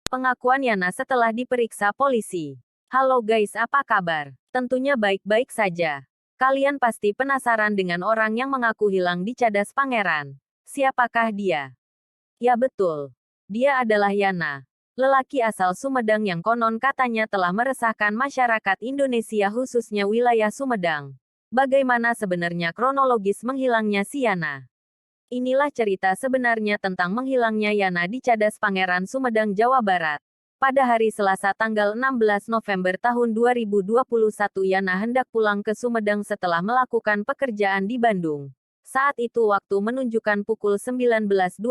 Pengakuan Yana setelah diperiksa polisi. Halo guys, apa kabar? Tentunya baik-baik saja. Kalian pasti penasaran dengan orang yang mengaku hilang di Cadas Pangeran. Siapakah dia? Ya betul. Dia adalah Yana. Lelaki asal Sumedang yang konon katanya telah meresahkan masyarakat Indonesia khususnya wilayah Sumedang. Bagaimana sebenarnya kronologis menghilangnya si Yana? Inilah cerita sebenarnya tentang menghilangnya Yana di Cadas Pangeran Sumedang, Jawa Barat. Pada hari Selasa tanggal 16 November tahun 2021 Yana hendak pulang ke Sumedang setelah melakukan pekerjaan di Bandung. Saat itu waktu menunjukkan pukul 19.21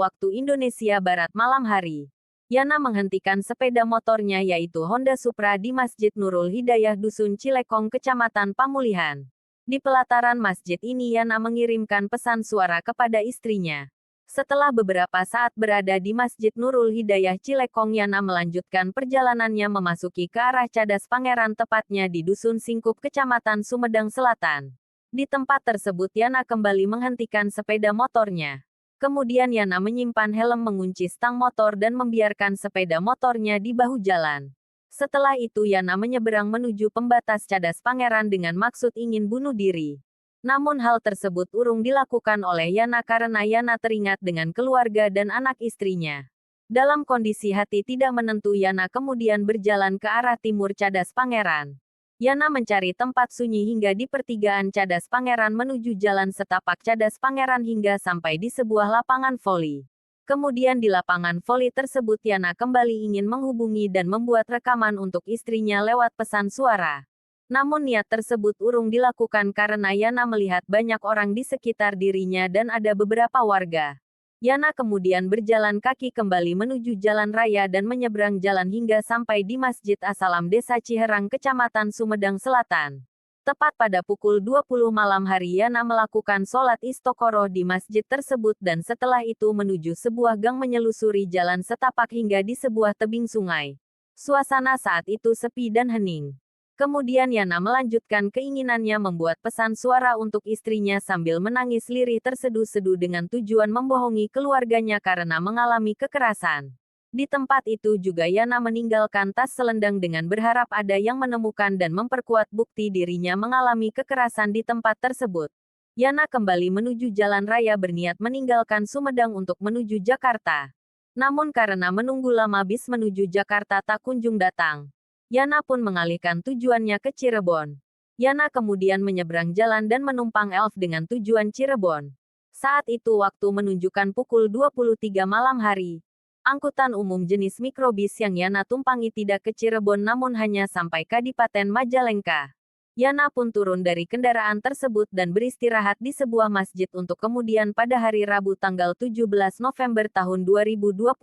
waktu Indonesia Barat malam hari. Yana menghentikan sepeda motornya yaitu Honda Supra di Masjid Nurul Hidayah Dusun Cilekong, Kecamatan Pamulihan. Di pelataran masjid ini Yana mengirimkan pesan suara kepada istrinya. Setelah beberapa saat berada di Masjid Nurul Hidayah Cilekong, Yana melanjutkan perjalanannya memasuki ke arah Cadas Pangeran, tepatnya di Dusun Singkup, Kecamatan Sumedang Selatan. Di tempat tersebut Yana kembali menghentikan sepeda motornya. Kemudian Yana menyimpan helm, mengunci stang motor dan membiarkan sepeda motornya di bahu jalan. Setelah itu Yana menyeberang menuju pembatas Cadas Pangeran dengan maksud ingin bunuh diri. Namun hal tersebut urung dilakukan oleh Yana karena Yana teringat dengan keluarga dan anak istrinya. Dalam kondisi hati tidak menentu Yana kemudian berjalan ke arah timur Cadas Pangeran. Yana mencari tempat sunyi hingga di pertigaan Cadas Pangeran menuju jalan setapak Cadas Pangeran hingga sampai di sebuah lapangan voli. Kemudian di lapangan voli tersebut Yana kembali ingin menghubungi dan membuat rekaman untuk istrinya lewat pesan suara. Namun niat tersebut urung dilakukan karena Yana melihat banyak orang di sekitar dirinya dan ada beberapa warga. Yana kemudian berjalan kaki kembali menuju jalan raya dan menyeberang jalan hingga sampai di Masjid As-Salam Desa Ciherang, Kecamatan Sumedang Selatan. Tepat pada pukul 20 malam hari Yana melakukan sholat istiqoroh di masjid tersebut dan setelah itu menuju sebuah gang menyelusuri jalan setapak hingga di sebuah tebing sungai. Suasana saat itu sepi dan hening. Kemudian Yana melanjutkan keinginannya membuat pesan suara untuk istrinya sambil menangis lirih terseduh-seduh dengan tujuan membohongi keluarganya karena mengalami kekerasan. Di tempat itu juga Yana meninggalkan tas selendang dengan berharap ada yang menemukan dan memperkuat bukti dirinya mengalami kekerasan di tempat tersebut. Yana kembali menuju jalan raya berniat meninggalkan Sumedang untuk menuju Jakarta. Namun karena menunggu lama bis menuju Jakarta tak kunjung datang, Yana pun mengalihkan tujuannya ke Cirebon. Yana kemudian menyeberang jalan dan menumpang Elf dengan tujuan Cirebon. Saat itu waktu menunjukkan pukul 23 malam hari. Angkutan umum jenis mikrobis yang Yana tumpangi tidak ke Cirebon namun hanya sampai Kadipaten Majalengka. Yana pun turun dari kendaraan tersebut dan beristirahat di sebuah masjid untuk kemudian pada hari Rabu tanggal 17 November tahun 2021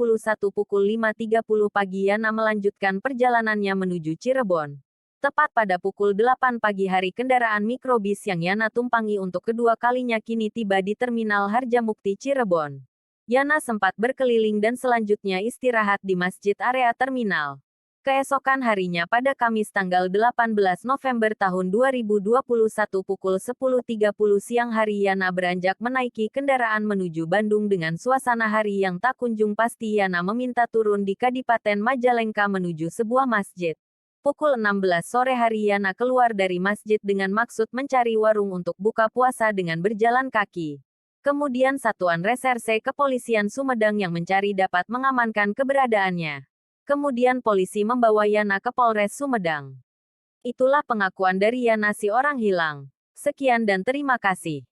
pukul 5.30 pagi Yana melanjutkan perjalanannya menuju Cirebon. Tepat pada pukul 8 pagi hari kendaraan mikrobis yang Yana tumpangi untuk kedua kalinya kini tiba di Terminal Harjamukti Cirebon. Yana sempat berkeliling dan selanjutnya istirahat di masjid area terminal. Keesokan harinya pada Kamis tanggal 18 November tahun 2021 pukul 10.30 siang hari Yana beranjak menaiki kendaraan menuju Bandung dengan suasana hari yang tak kunjung pasti. Yana meminta turun di Kadipaten Majalengka menuju sebuah masjid. Pukul 16 sore hari Yana keluar dari masjid dengan maksud mencari warung untuk buka puasa dengan berjalan kaki. Kemudian Satuan Reserse Kepolisian Sumedang yang mencari dapat mengamankan keberadaannya. Kemudian polisi membawa Yana ke Polres Sumedang. Itulah pengakuan dari Yana si orang hilang. Sekian dan terima kasih.